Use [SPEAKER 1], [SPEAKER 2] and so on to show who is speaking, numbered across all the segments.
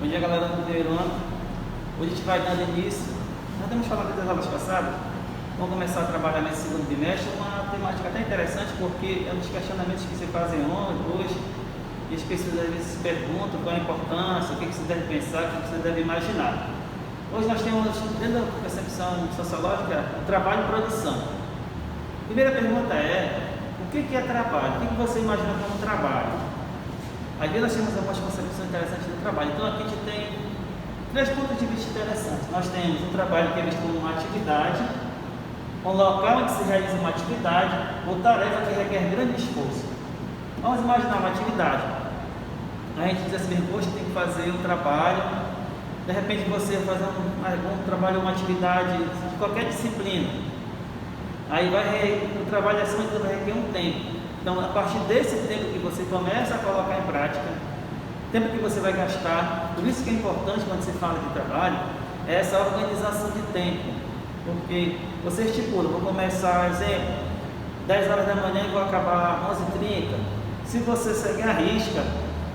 [SPEAKER 1] Bom dia, galera do primeiro ano. Hoje a gente vai dando início. Nós temos falado das aulas passadas. Vamos começar a trabalhar nesse segundo bimestre. Uma temática até interessante, porque é um dos questionamentos que se fazem hoje. E as pessoas às vezes se perguntam qual a importância, o que você deve pensar, o que você deve imaginar. Hoje nós temos, dentro da percepção sociológica, o trabalho e produção. A primeira pergunta é: o que é trabalho? O que você imagina como trabalho? Às vezes nós temos algumas concepções interessantes do trabalho. Então aqui a gente tem três pontos de vista interessantes. Nós temos um trabalho que é visto como uma atividade, um local onde se realiza uma atividade ou tarefa que requer grande esforço. Vamos imaginar uma atividade. A gente diz assim: poxa, tem que fazer um trabalho. De repente você vai fazer um trabalho, uma atividade de qualquer disciplina. Aí o trabalho acima de tudo vai requer um tempo. Então, a partir desse tempo que você começa a colocar em prática, tempo que você vai gastar, por isso que é importante quando se fala de trabalho, é essa organização de tempo. Porque você estipula: vou começar, exemplo, 10 horas da manhã e vou acabar 11h30. Se você seguir a risca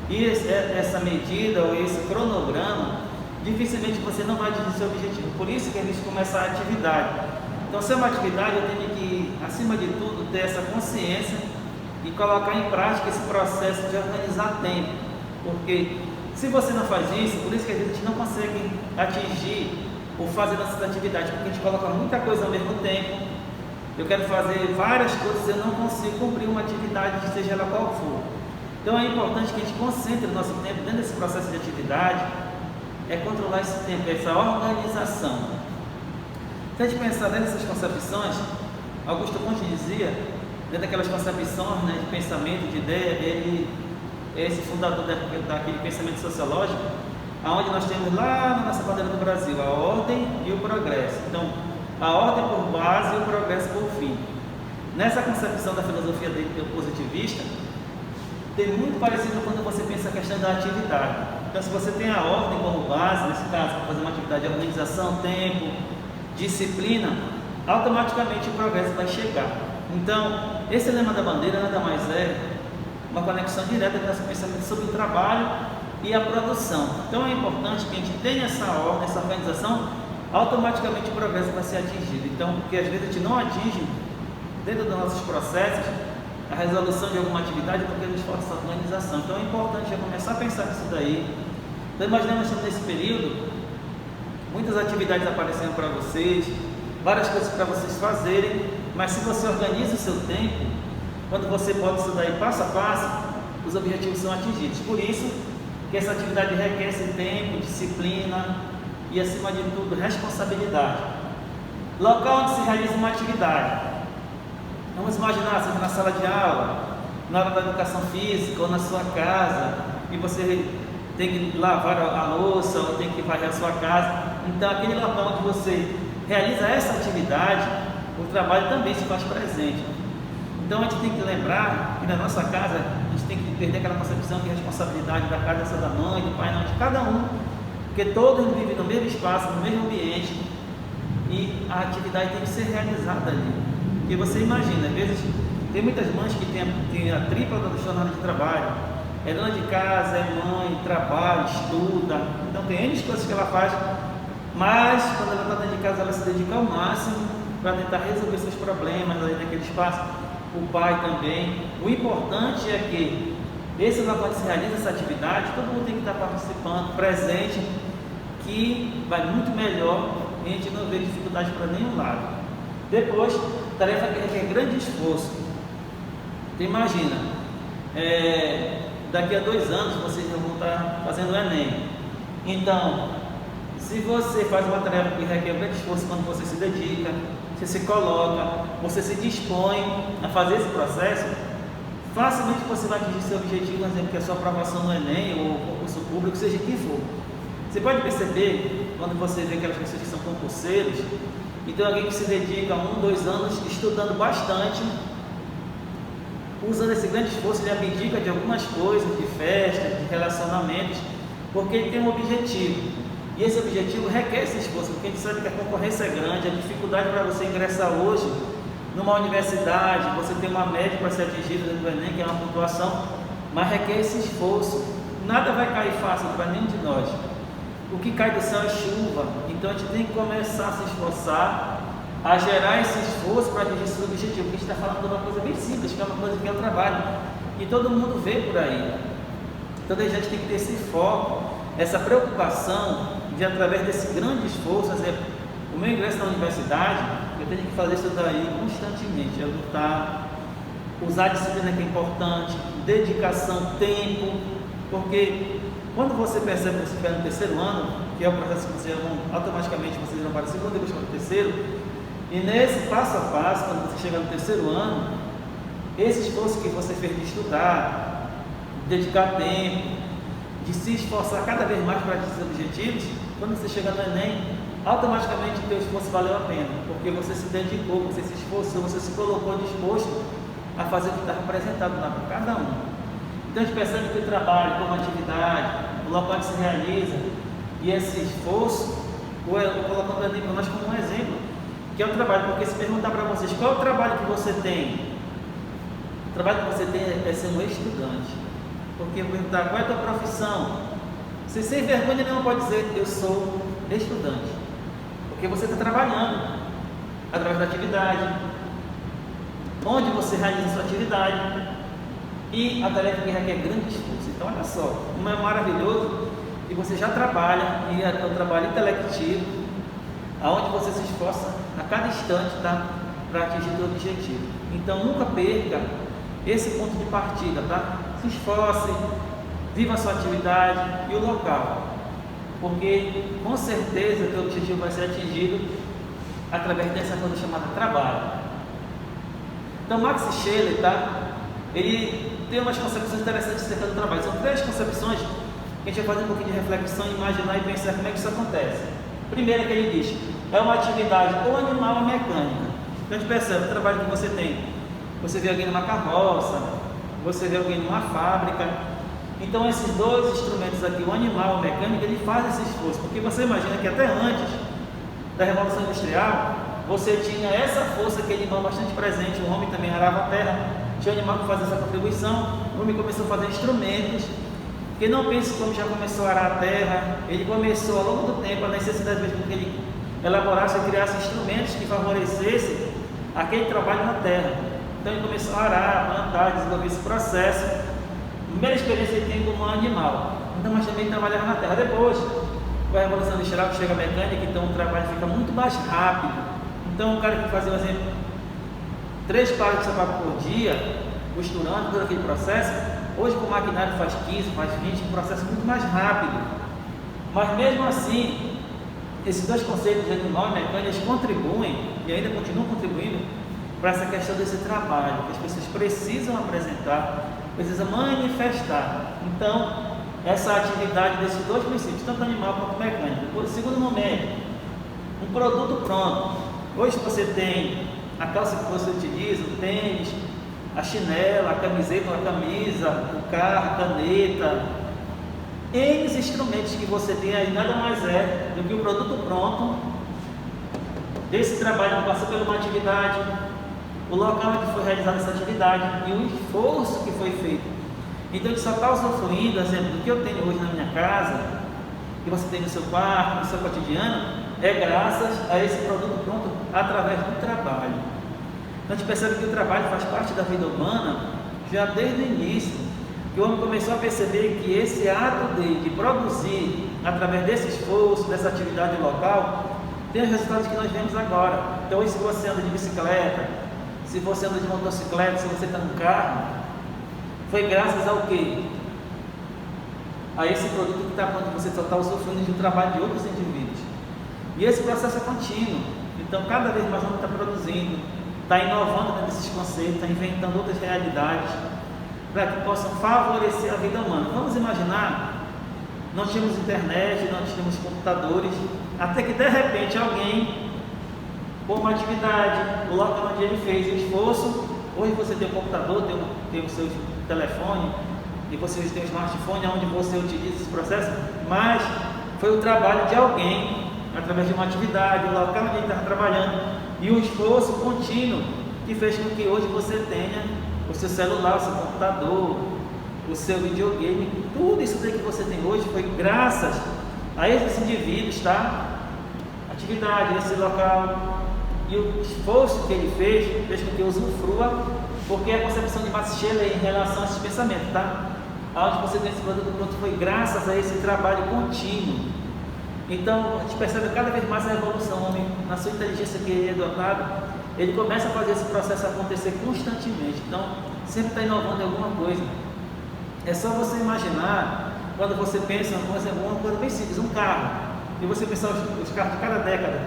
[SPEAKER 1] e essa medida ou esse cronograma, dificilmente você não vai atingir seu objetivo. Por isso que a gente começa a atividade. Então, se é uma atividade, eu tenho que, acima de tudo, ter essa consciência e colocar em prática esse processo de organizar tempo. Porque se você não faz isso, por isso que a gente não consegue atingir ou fazer nossas atividades, porque a gente coloca muita coisa ao mesmo tempo. Eu quero fazer várias coisas, eu não consigo cumprir uma atividade, seja ela qual for. Então é importante que a gente concentre o nosso tempo dentro desse processo de atividade, é controlar esse tempo, essa organização. Se a gente pensar dentro dessas concepções, Augusto Conte dizia, dentro daquelas concepções, né, de pensamento, de ideia, ele é esse fundador daquele pensamento sociológico, onde nós temos lá na nossa bandeira do Brasil a ordem e o progresso. Então, a ordem por base e o progresso por fim. Nessa concepção da filosofia dele positivista, tem muito parecido quando você pensa a questão da atividade. Então, se você tem a ordem como base, nesse caso, para fazer uma atividade de organização, tempo, disciplina, automaticamente o progresso vai chegar. Então, esse lema da bandeira nada mais é uma conexão direta com esse pensamento sobre o trabalho e a produção. Então, é importante que a gente tenha essa ordem, essa organização, automaticamente o progresso vai ser atingido. Então, porque às vezes a gente não atinge, dentro dos nossos processos, a resolução de alguma atividade porque nos falta essa organização. Então, é importante já começar a pensar nisso daí. Então, imaginemos que nesse período, muitas atividades aparecendo para vocês, várias coisas para vocês fazerem, mas se você organiza o seu tempo, quando você pode estudar aí passo a passo, os objetivos são atingidos. Por isso que essa atividade requer esse tempo, disciplina e, acima de tudo, responsabilidade. Local onde se realiza uma atividade. Vamos imaginar, seja na sala de aula, na hora da educação física ou na sua casa, e você tem que lavar a louça ou tem que varrer a sua casa. Então, aquele local onde você realiza essa atividade, o trabalho também se faz presente. Então, a gente tem que lembrar que na nossa casa, a gente tem que perder aquela concepção de responsabilidade da casa, dessa da mãe, do pai, não, de cada um, porque todos vivem no mesmo espaço, no mesmo ambiente, e a atividade tem que ser realizada ali. Porque você imagina, às vezes, tem muitas mães que têm a tripla da jornada de trabalho, é dona de casa, é mãe, trabalha, estuda, então tem N coisas que ela faz, mas quando ela está dentro de casa, ela se dedica ao máximo para tentar resolver seus problemas ali naquele espaço, o pai também. O importante é que esse local onde se realiza essa atividade, todo mundo tem que estar participando, presente, que vai muito melhor e a gente não vê dificuldade para nenhum lado. Depois, tarefa que requer grande esforço. Então, imagina, daqui a 2 anos vocês vão estar fazendo o Enem. Então, se você faz uma tarefa que requer grande esforço, quando você se dedica, você se coloca, você se dispõe a fazer esse processo, facilmente você vai atingir seu objetivo, por exemplo, que é a sua aprovação no Enem ou concurso público, seja quem for. Você pode perceber, quando você vê aquelas pessoas que são concurseiros, então alguém que se dedica 1, 2 anos estudando bastante, usando esse grande esforço, ele abdica de algumas coisas, de festas, de relacionamentos, porque ele tem um objetivo. E esse objetivo requer esse esforço, porque a gente sabe que a concorrência é grande, a dificuldade para você ingressar hoje numa universidade, você tem uma média para ser atingida dentro do Enem, que é uma pontuação, mas requer esse esforço. Nada vai cair fácil para nenhum de nós. O que cai do céu é chuva. Então a gente tem que começar a se esforçar, a gerar esse esforço para atingir esse objetivo. Porque a gente está falando de uma coisa bem simples, que é uma coisa que é o trabalho. E todo mundo vê por aí. Então a gente tem que ter esse foco, essa preocupação de, através desse grande esforço, o meu ingresso na universidade, eu tenho que fazer isso daí constantemente, é lutar, usar a disciplina que é importante, dedicação, tempo, porque quando você percebe que você estiver no terceiro ano, que é o processo que vocês vão, automaticamente vocês vão para o segundo e depois para o terceiro, e nesse passo a passo, quando você chegar no terceiro ano, esse esforço que você fez de estudar, dedicar tempo, de se esforçar cada vez mais para atingir seus objetivos, quando você chegar no Enem, automaticamente o teu esforço valeu a pena, porque você se dedicou, você se esforçou, você se colocou disposto a fazer o que está representado lá para cada um. Então a gente percebe que o trabalho como atividade, o local que se realiza e esse esforço, colocando ali para nós como um exemplo, que é o trabalho, porque se perguntar para vocês qual é o trabalho que você tem, o trabalho que você tem é ser um estudante. Porque perguntar qual é a tua profissão, você sem vergonha nenhuma pode dizer eu sou estudante, porque você está trabalhando através da atividade, onde você realiza a sua atividade e a tarefa que requer grande esforço. Então olha só, como é maravilhoso que você já trabalha, e é o trabalho intelectivo, aonde você se esforça a cada instante, tá, para atingir o seu objetivo. Então nunca perca esse ponto de partida, tá? Se esforce, viva a sua atividade e o local, porque com certeza o teu objetivo vai ser atingido através dessa coisa chamada trabalho. Então Max Scheler, tá? Ele tem umas concepções interessantes acerca do trabalho. São 3 concepções que a gente vai fazer um pouquinho de reflexão, imaginar e pensar como é que isso acontece. Primeiro é que ele diz, é uma atividade ou animal ou mecânica. Então a gente percebe o trabalho que você tem. Você vê alguém numa carroça, você vê alguém numa fábrica. Então esses 2 instrumentos aqui, o animal e o mecânico, ele faz esse esforço, porque você imagina que até antes da Revolução Industrial, você tinha essa força, aquele animal bastante presente, o homem também arava a terra, tinha um animal que fazia essa contribuição, o homem começou a fazer instrumentos, porque não pense que o homem já começou a arar a terra, ele começou ao longo do tempo a necessidade mesmo que ele elaborasse e criasse instrumentos que favorecessem aquele trabalho na terra. Então ele começou a arar, plantar, desenvolver esse processo. A primeira experiência ele tem como animal, então, mas também trabalhava na terra. Depois, com a Revolução Industrial, que chega a mecânica, então o trabalho fica muito mais rápido. Então o cara que fazia, por exemplo, 3 pares de sapato por dia, costurando todo aquele processo, hoje com o maquinário faz 15, faz 20, um processo muito mais rápido. Mas mesmo assim, esses 2 conceitos de animal e mecânica, eles contribuem e ainda continuam contribuindo para essa questão desse trabalho, que as pessoas precisam apresentar, precisam manifestar. Então, essa atividade desses 2 princípios, tanto animal quanto mecânico. O segundo momento, um produto pronto. Hoje você tem a calça que você utiliza, o tênis, a chinela, a camiseta, a camisa, o carro, a caneta, N instrumentos que você tem aí, nada mais é do que o produto pronto desse trabalho que passou por uma atividade, o local onde foi realizada essa atividade e o esforço que foi feito. Então a gente só está usufruindo, exemplo, do que eu tenho hoje na minha casa, que você tem no seu quarto, no seu cotidiano, é graças a esse produto pronto através do trabalho. Então a gente percebe que o trabalho faz parte da vida humana já desde o início, que o homem começou a perceber que esse ato de produzir através desse esforço, dessa atividade local, tem os resultados que nós vemos agora. Então se você anda de bicicleta, se você anda de motocicleta, se você está no carro, foi graças ao quê? A esse produto que está pronto, você só está usufruindo de um trabalho de outros indivíduos. E esse processo é contínuo. Então cada vez mais o homem está produzindo, está inovando dentro desses conceitos, está inventando outras realidades para que possam favorecer a vida humana. Vamos imaginar, nós tínhamos internet, nós tínhamos computadores, até que de repente alguém, por uma atividade, o local onde ele fez o esforço, hoje você tem o computador, tem o seu telefone, e você tem o smartphone, onde você utiliza esse processo, mas foi o trabalho de alguém, através de uma atividade, o local onde ele estava trabalhando, e o esforço contínuo que fez com que hoje você tenha o seu celular, o seu computador, o seu videogame, tudo isso daí que você tem hoje foi graças a esses indivíduos, tá? Atividade nesse local e o esforço que ele fez com que eu usufrua, porque a concepção de Max Scheler em relação a esses pensamentos, tá? Aonde você tem esse produto pronto foi graças a esse trabalho contínuo. Então a gente percebe cada vez mais a evolução, o homem, na sua inteligência que ele é dotado, ele começa a fazer esse processo acontecer constantemente. Então sempre está inovando em alguma coisa. É só você imaginar, quando você pensa, por exemplo, uma coisa bem simples, um carro, e você pensar os carros de cada década.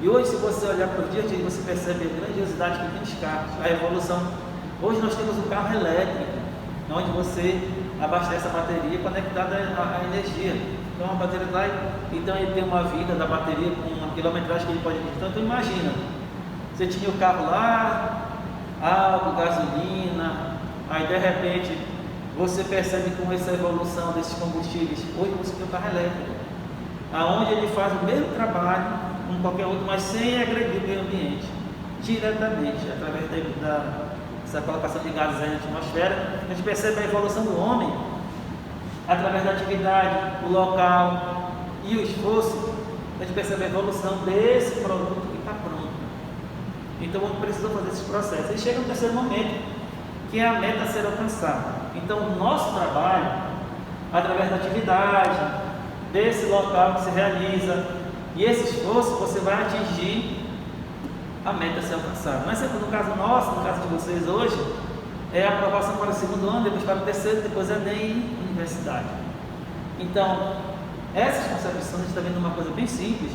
[SPEAKER 1] E hoje, se você olhar para o dia a dia, você percebe a grandiosidade que tem os carros, a evolução. Hoje nós temos um carro elétrico, onde você abastece a bateria conectada à energia. Então a bateria vai, então ele tem uma vida da bateria com uma quilometragem que ele pode. Então imagina, você tinha o carro lá, álcool, gasolina, aí de repente você percebe com essa evolução desses combustíveis, hoje você tem um carro elétrico, aonde ele faz o mesmo trabalho como qualquer outro, mas sem agredir o meio ambiente, diretamente, através dessa colocação de gases aí na atmosfera. A gente percebe a evolução do homem, através da atividade, o local e o esforço, a gente percebe a evolução desse produto que está pronto. Então o homem precisa fazer esses processos. E chega no terceiro momento, que é a meta a ser alcançada. Então o nosso trabalho, através da atividade, desse local que se realiza, e esse esforço, você vai atingir a meta a ser alcançada. Mas no caso nosso, no caso de vocês hoje, é a aprovação para o segundo ano, depois para o terceiro, depois Enem e universidade. Então, essas concepções, a gente está vendo uma coisa bem simples,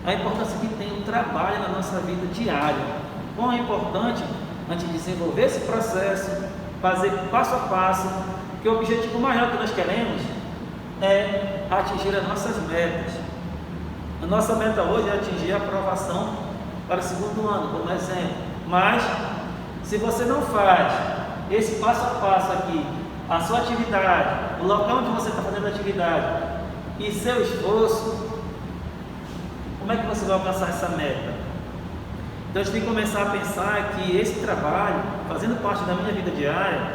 [SPEAKER 1] a importância que tem o trabalho na nossa vida diária. Quão é importante a gente desenvolver esse processo, fazer passo a passo, que o objetivo maior que nós queremos é atingir as nossas metas. A nossa meta hoje é atingir a aprovação para o segundo ano, como exemplo. Mas, se você não faz esse passo a passo aqui, a sua atividade, o local onde você está fazendo a atividade e seu esforço, como é que você vai alcançar essa meta? Então a gente tem que começar a pensar que esse trabalho, fazendo parte da minha vida diária,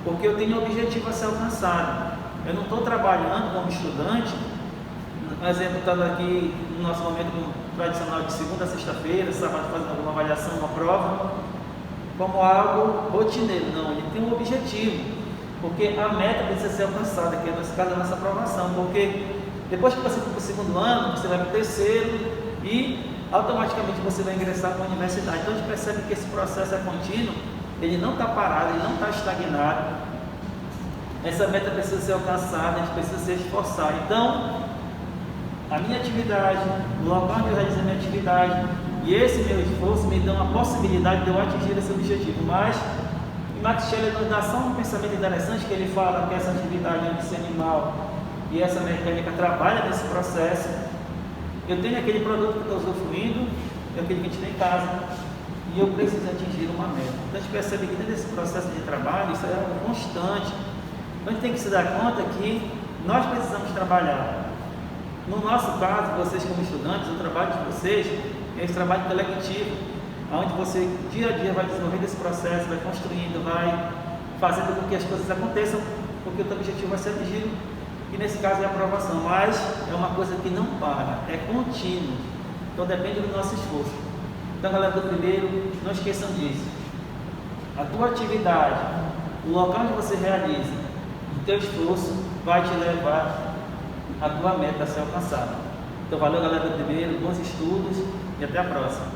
[SPEAKER 1] porque eu tenho um objetivo a ser alcançado. Eu não estou trabalhando como estudante, por exemplo, estando aqui no nosso momento tradicional de segunda a sexta-feira, sábado fazendo alguma avaliação, uma prova, como algo rotineiro. Não, ele tem um objetivo, porque a meta precisa ser alcançada, que é nesse caso a nossa aprovação, porque depois que você for para o segundo ano, você vai para o terceiro e automaticamente você vai ingressar para a universidade. Então a gente percebe que esse processo é contínuo, ele não está parado, ele não está estagnado. Essa meta precisa ser alcançada, a gente precisa se esforçar. Então, a minha atividade, o local onde eu realizo a minha atividade e esse meu esforço me dão a possibilidade de eu atingir esse objetivo. Mas Max Scheler nos dá só um pensamento interessante, que ele fala que essa atividade esse animal e essa mecânica trabalha nesse processo. Eu tenho aquele produto que estou usufruindo, é aquele que a gente tem em casa, e eu preciso atingir uma meta. Então a gente percebe que dentro desse processo de trabalho, isso é algo constante. Então a gente tem que se dar conta que nós precisamos trabalhar. No nosso caso, vocês como estudantes, o trabalho de vocês é esse trabalho coletivo, onde você dia a dia vai desenvolvendo esse processo, vai construindo, vai fazendo com que as coisas aconteçam, porque o teu objetivo vai ser atingido, e nesse caso é a aprovação, mas é uma coisa que não para, é contínuo, então depende do nosso esforço. Então galera do primeiro, não esqueçam disso, a tua atividade, o local onde você realiza, o teu esforço vai te levar a tua meta a ser alcançada. Então valeu galera do primeiro, bons estudos e até a próxima.